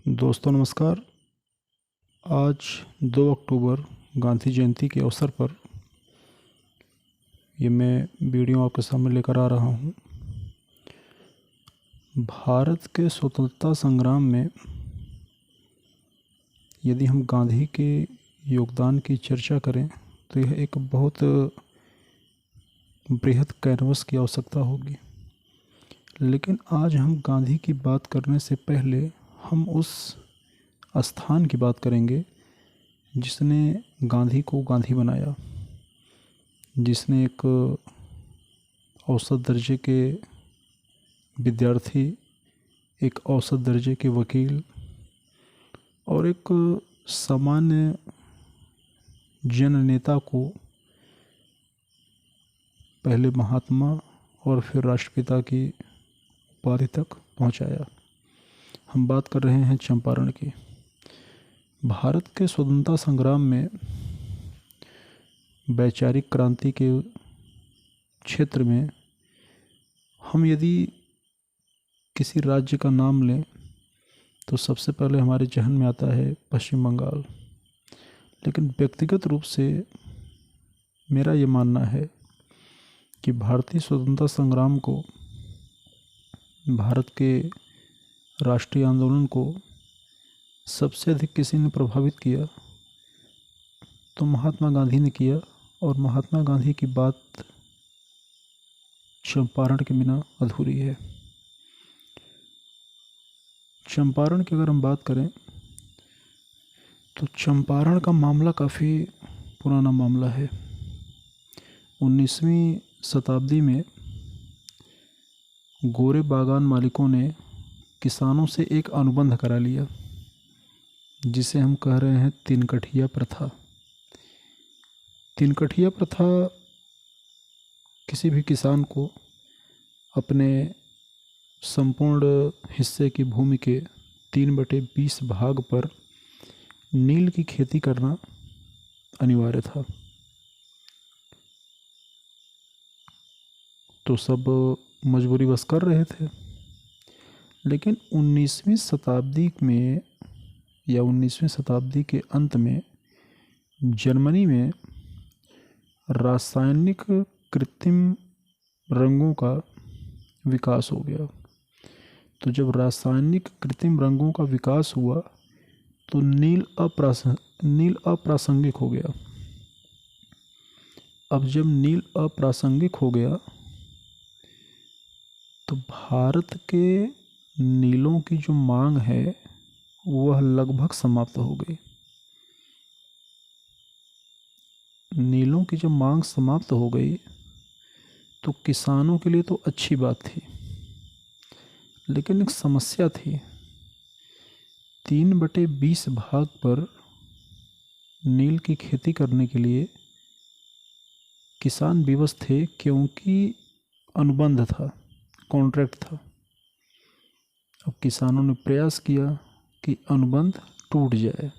दोस्तों नमस्कार। आज 2 अक्टूबर गांधी जयंती के अवसर पर ये मैं वीडियो आपके सामने लेकर आ रहा हूँ। भारत के स्वतंत्रता संग्राम में यदि हम गांधी के योगदान की चर्चा करें तो यह एक बहुत बृहद कैनवस की आवश्यकता होगी। लेकिन आज हम गांधी की बात करने से पहले हम उस स्थान की बात करेंगे जिसने गांधी को गांधी बनाया, जिसने एक औसत दर्जे के विद्यार्थी, एक औसत दर्जे के वकील और एक सामान्य जन नेता को पहले महात्मा और फिर राष्ट्रपिता की उपाधि तक पहुंचाया। हम बात कर रहे हैं चंपारण की। भारत के स्वतंत्रता संग्राम में वैचारिक क्रांति के क्षेत्र में हम यदि किसी राज्य का नाम लें तो सबसे पहले हमारे जहन में आता है पश्चिम बंगाल। लेकिन व्यक्तिगत रूप से मेरा ये मानना है कि भारतीय स्वतंत्रता संग्राम को, भारत के राष्ट्रीय आंदोलन को सबसे अधिक किसी ने प्रभावित किया तो महात्मा गांधी ने किया। और महात्मा गांधी की बात चंपारण के बिना अधूरी है। चंपारण की अगर हम बात करें तो चंपारण का मामला काफ़ी पुराना मामला है। 19वीं शताब्दी में गोरे बागान मालिकों ने किसानों से एक अनुबंध करा लिया जिसे हम कह रहे हैं तीनकठिया प्रथा। तीनकठिया प्रथा किसी भी किसान को अपने संपूर्ण हिस्से की भूमि के 3/20 भाग पर नील की खेती करना अनिवार्य था। तो सब मजबूरीवश कर रहे थे। लेकिन 19वीं शताब्दी में या 19वीं शताब्दी के अंत में जर्मनी में रासायनिक कृत्रिम रंगों का विकास हो गया। तो जब रासायनिक कृत्रिम रंगों का विकास हुआ तो नील अप्रासंगिक हो गया। अब जब नील अप्रासंगिक हो गया तो भारत के नीलों की जो मांग है वह लगभग समाप्त हो गई। नीलों की जब मांग समाप्त हो गई तो किसानों के लिए तो अच्छी बात थी, लेकिन एक समस्या थी। 3/20 भाग पर नील की खेती करने के लिए किसान विवश थे क्योंकि अनुबंध था, कॉन्ट्रैक्ट था। अब किसानों ने प्रयास किया कि अनुबंध टूट जाए।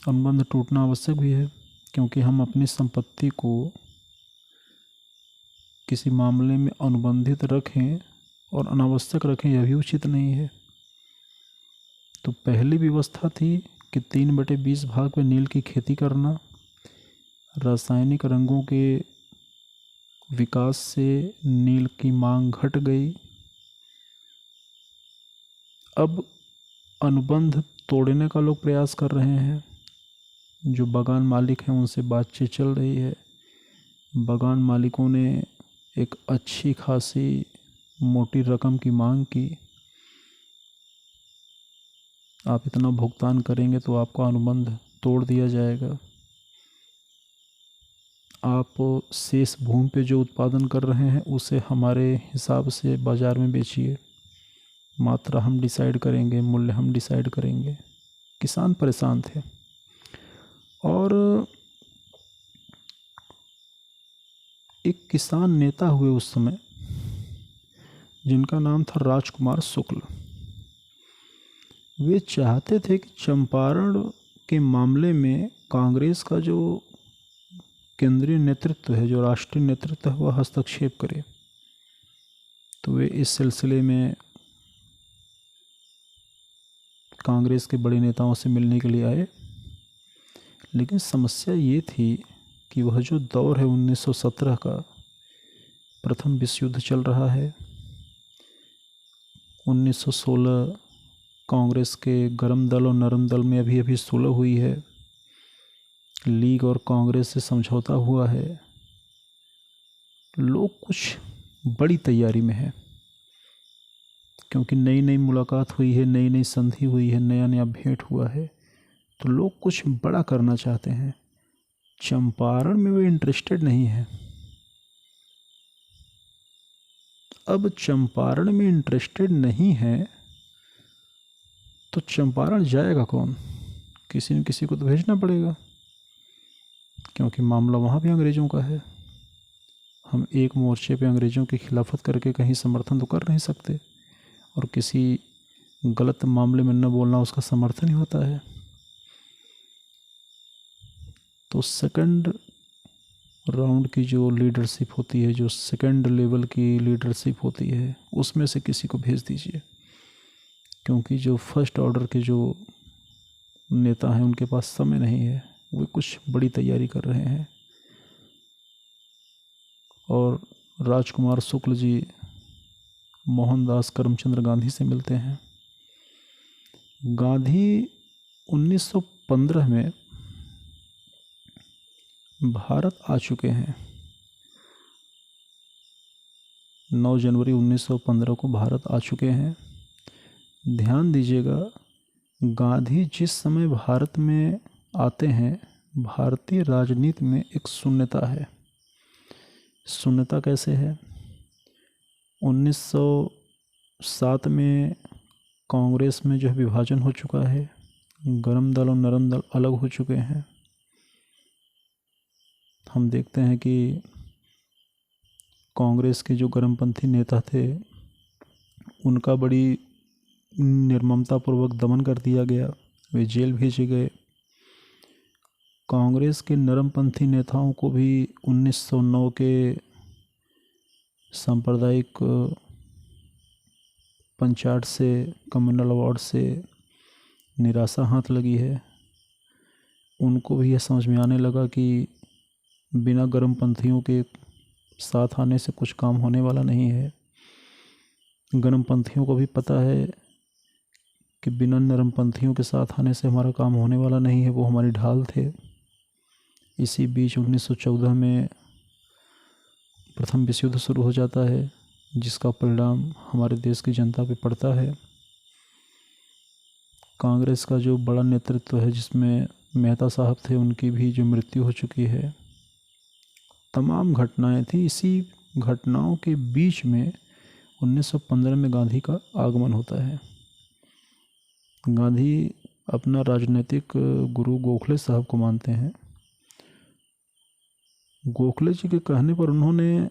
अनुबंध टूटना आवश्यक भी है क्योंकि हम अपनी संपत्ति को किसी मामले में अनुबंधित रखें और अनावश्यक रखें, यह भी उचित नहीं है। तो पहली व्यवस्था थी कि 3/20 भाग में नील की खेती करना। रासायनिक रंगों के विकास से नील की मांग घट गई। अब अनुबंध तोड़ने का लोग प्रयास कर रहे हैं। जो बागान मालिक हैं उनसे बातचीत चल रही है। बागान मालिकों ने एक अच्छी खासी मोटी रकम की मांग की। आप इतना भुगतान करेंगे तो आपका अनुबंध तोड़ दिया जाएगा। आप शेष भूमि पे जो उत्पादन कर रहे हैं उसे हमारे हिसाब से बाज़ार में बेचिए। मात्रा हम डिसाइड करेंगे, मूल्य हम डिसाइड करेंगे। किसान परेशान थे और एक किसान नेता हुए उस समय जिनका नाम था राजकुमार शुक्ल। वे चाहते थे कि चंपारण के मामले में कांग्रेस का जो केंद्रीय नेतृत्व है, जो राष्ट्रीय नेतृत्व है, वह हस्तक्षेप करे। तो वे इस सिलसिले में कांग्रेस के बड़े नेताओं से मिलने के लिए आए। लेकिन समस्या ये थी कि वह जो दौर है 1917 का, प्रथम विश्व युद्ध चल रहा है। 1916 कांग्रेस के गरम दल और नरम दल में अभी अभी सुलह हुई है। लीग और कांग्रेस से समझौता हुआ है। लोग कुछ बड़ी तैयारी में है, क्योंकि नई नई मुलाकात हुई है, नई नई संधि हुई है, नया नया भेंट हुआ है, तो लोग कुछ बड़ा करना चाहते हैं। चंपारण में वे इंटरेस्टेड नहीं है। अब चंपारण में इंटरेस्टेड नहीं है तो चंपारण जाएगा कौन? किसी न किसी को तो भेजना पड़ेगा, क्योंकि मामला वहाँ भी अंग्रेज़ों का है। हम एक मोर्चे पे अंग्रेज़ों की खिलाफत करके कहीं समर्थन तो कर नहीं सकते, और किसी गलत मामले में न बोलना उसका समर्थन ही होता है। तो सेकंड राउंड की जो लीडरशिप होती है, जो सेकंड लेवल की लीडरशिप होती है, उसमें से किसी को भेज दीजिए, क्योंकि जो फर्स्ट ऑर्डर के जो नेता हैं उनके पास समय नहीं है, वे कुछ बड़ी तैयारी कर रहे हैं। और राजकुमार शुक्ल जी मोहनदास करमचंद गांधी से मिलते हैं। गांधी 1915 में भारत आ चुके हैं। 9 जनवरी 1915 को भारत आ चुके हैं। ध्यान दीजिएगा, गांधी जिस समय भारत में आते हैं, भारतीय राजनीति में एक शून्यता है। शून्यता कैसे है? 1907 में कांग्रेस में जो विभाजन हो चुका है, गरम दल और नरम दल अलग हो चुके हैं। हम देखते हैं कि कांग्रेस के जो गरमपंथी नेता थे उनका बड़ी निर्ममतापूर्वक दमन कर दिया गया, वे जेल भेजे गए। कांग्रेस के नरमपंथी नेताओं को भी 1909 के सांप्रदायिक पंचायत से, कम्युनल अवार्ड से निराशा हाथ लगी है। उनको भी यह समझ में आने लगा कि बिना गरमपंथियों के साथ आने से कुछ काम होने वाला नहीं है। गरमपंथियों को भी पता है कि बिना नरमपंथियों के साथ आने से हमारा काम होने वाला नहीं है, वो हमारी ढाल थे। इसी बीच 1914 में प्रथम विश्व युद्ध शुरू हो जाता है, जिसका परिणाम हमारे देश की जनता पे पड़ता है। कांग्रेस का जो बड़ा नेतृत्व है, जिसमें मेहता साहब थे, उनकी भी जो मृत्यु हो चुकी है। तमाम घटनाएं थी। इसी घटनाओं के बीच में 1915 में गांधी का आगमन होता है। गांधी अपना राजनीतिक गुरु गोखले साहब को मानते हैं। गोखले जी के कहने पर उन्होंने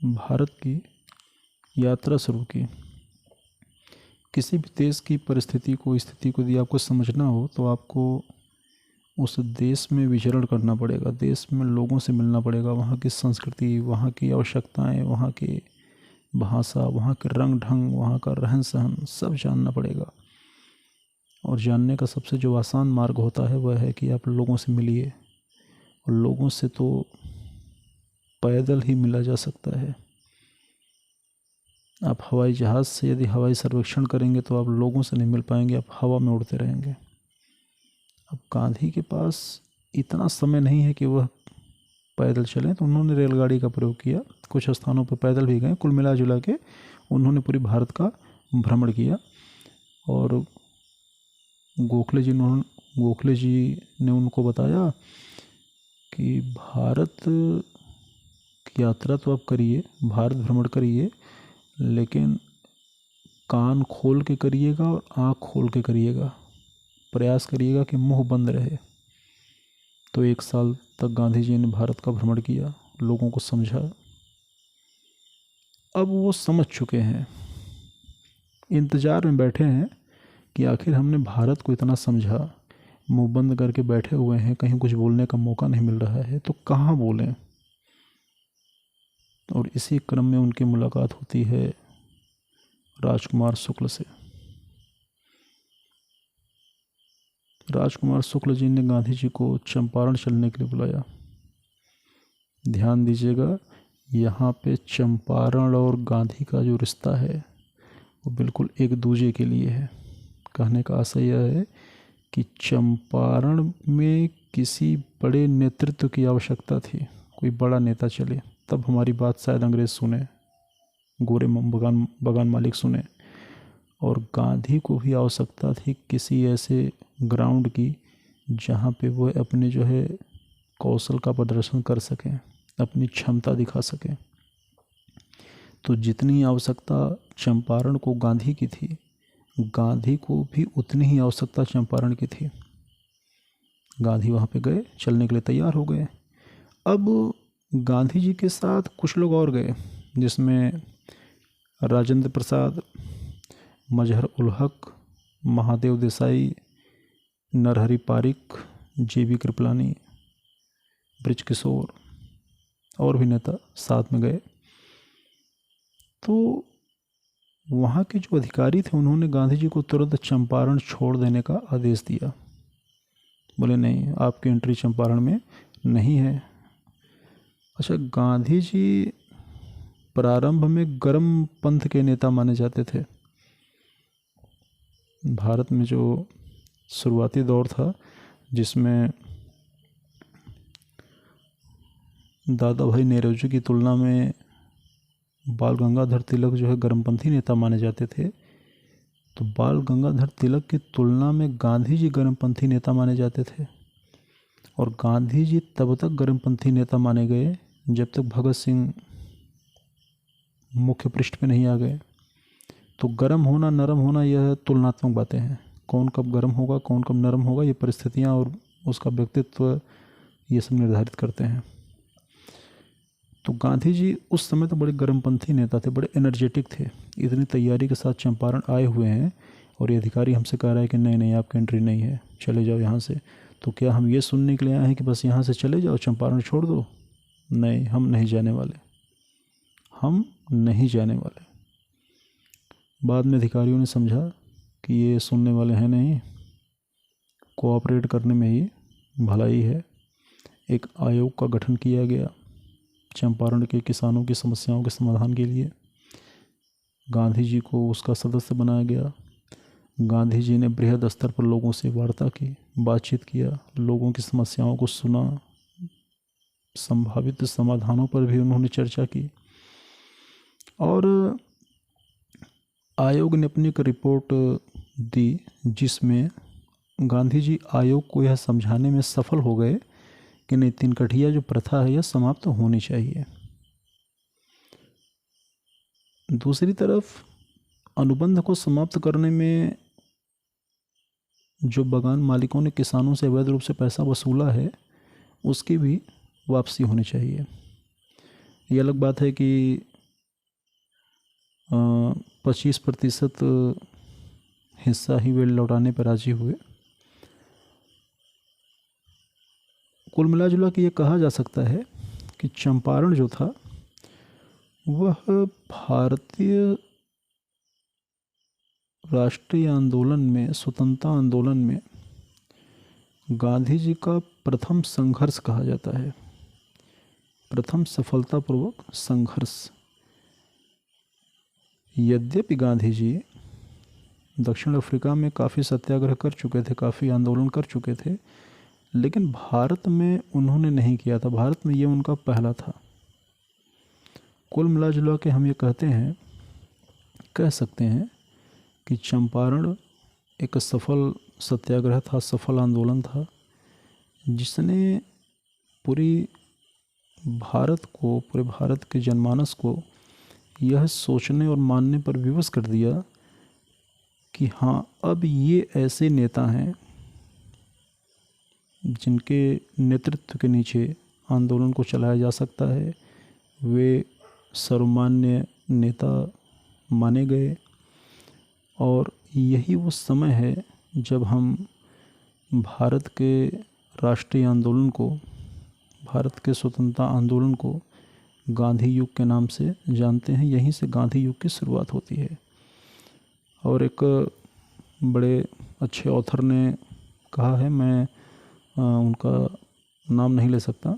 भारत की यात्रा शुरू की। किसी भी देश की परिस्थिति को, स्थिति को यदि आपको समझना हो तो आपको उस देश में विचरण करना पड़ेगा, देश में लोगों से मिलना पड़ेगा, वहाँ की संस्कृति, वहाँ की आवश्यकताएं, वहाँ की भाषा, वहाँ के रंग ढंग, वहाँ का रहन सहन सब जानना पड़ेगा। और जानने का सबसे जो आसान मार्ग होता है वह है कि आप लोगों से मिलिए, और लोगों से तो पैदल ही मिला जा सकता है। आप हवाई जहाज़ से यदि हवाई सर्वेक्षण करेंगे तो आप लोगों से नहीं मिल पाएंगे, आप हवा में उड़ते रहेंगे। अब गांधी के पास इतना समय नहीं है कि वह पैदल चलें, तो उन्होंने रेलगाड़ी का प्रयोग किया। कुछ स्थानों पर पैदल भी गए। कुल मिला जुला के उन्होंने पूरी भारत का भ्रमण किया। और गोखले जी ने उनको बताया कि भारत की यात्रा तो आप करिए, भारत भ्रमण करिए, लेकिन कान खोल के करिएगा और आँख खोल के करिएगा। प्रयास करिएगा कि मुंह बंद रहे। तो 1 साल तक गांधी जी ने भारत का भ्रमण किया, लोगों को समझा। अब वो समझ चुके हैं, इंतज़ार में बैठे हैं कि आखिर हमने भारत को इतना समझा, मुंह बंद करके बैठे हुए हैं, कहीं कुछ बोलने का मौका नहीं मिल रहा है, तो कहाँ बोलें। और इसी क्रम में उनकी मुलाकात होती है राजकुमार शुक्ल से। राजकुमार शुक्ल जी ने गांधी जी को चंपारण चलने के लिए बुलाया। ध्यान दीजिएगा, यहाँ पे चंपारण और गांधी का जो रिश्ता है वो बिल्कुल एक दूजे के लिए है। कहने का आशय यह है कि चंपारण में किसी बड़े नेतृत्व की आवश्यकता थी, कोई बड़ा नेता चले, तब हमारी बात शायद अंग्रेज़ सुने, गोरे बगान मालिक सुने। और गांधी को भी आवश्यकता थी किसी ऐसे ग्राउंड की जहाँ पे वह अपने जो है कौशल का प्रदर्शन कर सकें, अपनी क्षमता दिखा सकें। तो जितनी आवश्यकता चंपारण को गांधी की थी, गांधी को भी उतनी ही आवश्यकता चंपारण की थी। गांधी वहाँ पे गए, चलने के लिए तैयार हो गए। अब गांधी जी के साथ कुछ लोग और गए, जिसमें राजेंद्र प्रसाद, मजहर उल हक, महादेव देसाई, नरहरि पारिक, JB कृपलानी, ब्रिज किशोर और भी नेता साथ में गए। तो वहाँ के जो अधिकारी थे उन्होंने गांधी जी को तुरंत चंपारण छोड़ देने का आदेश दिया। बोले नहीं, आपकी एंट्री चंपारण में नहीं है। अच्छा, गांधी जी प्रारंभ में गर्म पंथ के नेता माने जाते थे। भारत में जो शुरुआती दौर था जिसमें दादा भाई नौरोजी की तुलना में बाल गंगाधर तिलक जो है गर्मपंथी नेता माने जाते थे, तो बाल गंगाधर तिलक की तुलना में गांधी जी गर्मपंथी नेता माने जाते थे। और गांधी जी तब तक गर्मपंथी नेता माने गए जब तक भगत सिंह मुख्य पृष्ठ पे नहीं आ गए। तो गर्म होना, नरम होना, यह तुलनात्मक बातें हैं। कौन कब गर्म होगा, कौन कब नरम होगा, ये परिस्थितियाँ और उसका व्यक्तित्व ये सब निर्धारित करते हैं। तो गांधी जी उस समय तो बड़े गर्मपंथी नेता थे, बड़े एनर्जेटिक थे। इतनी तैयारी के साथ चंपारण आए हुए हैं और ये अधिकारी हमसे कह रहा है कि नहीं नहीं, आपकी एंट्री नहीं है, चले जाओ यहाँ से। तो क्या हम ये सुनने के लिए आए हैं कि बस यहाँ से चले जाओ, चंपारण छोड़ दो? नहीं, हम नहीं जाने वाले, हम नहीं जाने वाले। बाद में अधिकारियों ने समझा कि ये सुनने वाले हैं नहीं, कोऑपरेट करने में ही भलाई है। एक आयोग का गठन किया गया चंपारण के किसानों की समस्याओं के समाधान के लिए। गांधी जी को उसका सदस्य बनाया गया। गांधी जी ने बृहद स्तर पर लोगों से वार्ता की, बातचीत किया, लोगों की समस्याओं को सुना, संभावित समाधानों पर भी उन्होंने चर्चा की। और आयोग ने अपनी एक रिपोर्ट दी जिसमें गांधी जी आयोग को यह समझाने में सफल हो गए कि नहीं, तिनकठिया जो प्रथा है यह समाप्त होनी चाहिए। दूसरी तरफ अनुबंध को समाप्त करने में जो बगान मालिकों ने किसानों से अवैध रूप से पैसा वसूला है उसकी भी वापसी होनी चाहिए। ये अलग बात है कि 25% हिस्सा ही वे लौटाने पर राजी हुए। कुल मिला जुला के ये कहा जा सकता है कि चंपारण जो था वह भारतीय राष्ट्रीय आंदोलन में, स्वतंत्रता आंदोलन में गांधी जी का प्रथम संघर्ष कहा जाता है, प्रथम सफलतापूर्वक संघर्ष। यद्यपि गांधी जी दक्षिण अफ्रीका में काफ़ी सत्याग्रह कर चुके थे, काफ़ी आंदोलन कर चुके थे, लेकिन भारत में उन्होंने नहीं किया था। भारत में ये उनका पहला था। कुल मिला जुला के हम ये कह सकते हैं कि चंपारण एक सफल सत्याग्रह था, सफल आंदोलन था, जिसने पूरे भारत के जनमानस को यह सोचने और मानने पर विवश कर दिया कि हाँ, अब ये ऐसे नेता हैं जिनके नेतृत्व के नीचे आंदोलन को चलाया जा सकता है। वे सर्वमान्य नेता माने गए और यही वो समय है जब हम भारत के राष्ट्रीय आंदोलन को, भारत के स्वतंत्रता आंदोलन को गांधी युग के नाम से जानते हैं। यहीं से गांधी युग की शुरुआत होती है। और एक बड़े अच्छे ऑथर ने कहा है, मैं उनका नाम नहीं ले सकता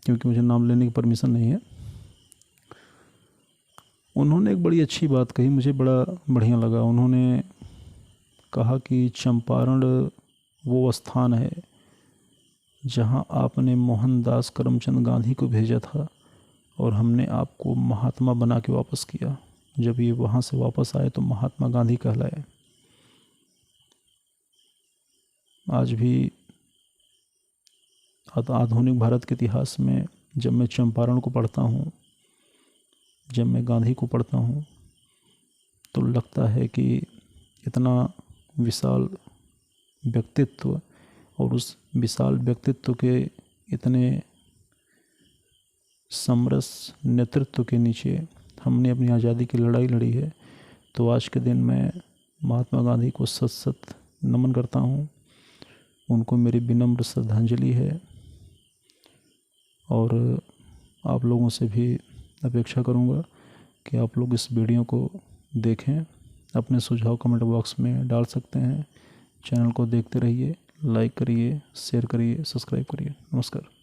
क्योंकि मुझे नाम लेने की परमिशन नहीं है। उन्होंने एक बड़ी अच्छी बात कही, मुझे बड़ा बढ़िया लगा। उन्होंने कहा कि चंपारण वो स्थान है जहां आपने मोहनदास करमचंद गांधी को भेजा था और हमने आपको महात्मा बना के वापस किया। जब ये वहाँ से वापस आए तो महात्मा गांधी कहलाए। आज भी आधुनिक भारत के इतिहास में जब मैं चंपारण को पढ़ता हूँ, जब मैं गांधी को पढ़ता हूँ, तो लगता है कि इतना विशाल व्यक्तित्व और उस विशाल व्यक्तित्व के इतने समरस नेतृत्व के नीचे हमने अपनी आज़ादी की लड़ाई लड़ी है। तो आज के दिन मैं महात्मा गांधी को सत सत नमन करता हूँ। उनको मेरी विनम्र श्रद्धांजलि है और आप लोगों से भी अपेक्षा करूँगा कि आप लोग इस वीडियो को देखें। अपने सुझाव कमेंट बॉक्स में डाल सकते हैं। चैनल को देखते रहिए, लाइक करिए, शेयर करिए, सब्सक्राइब करिए। नमस्कार।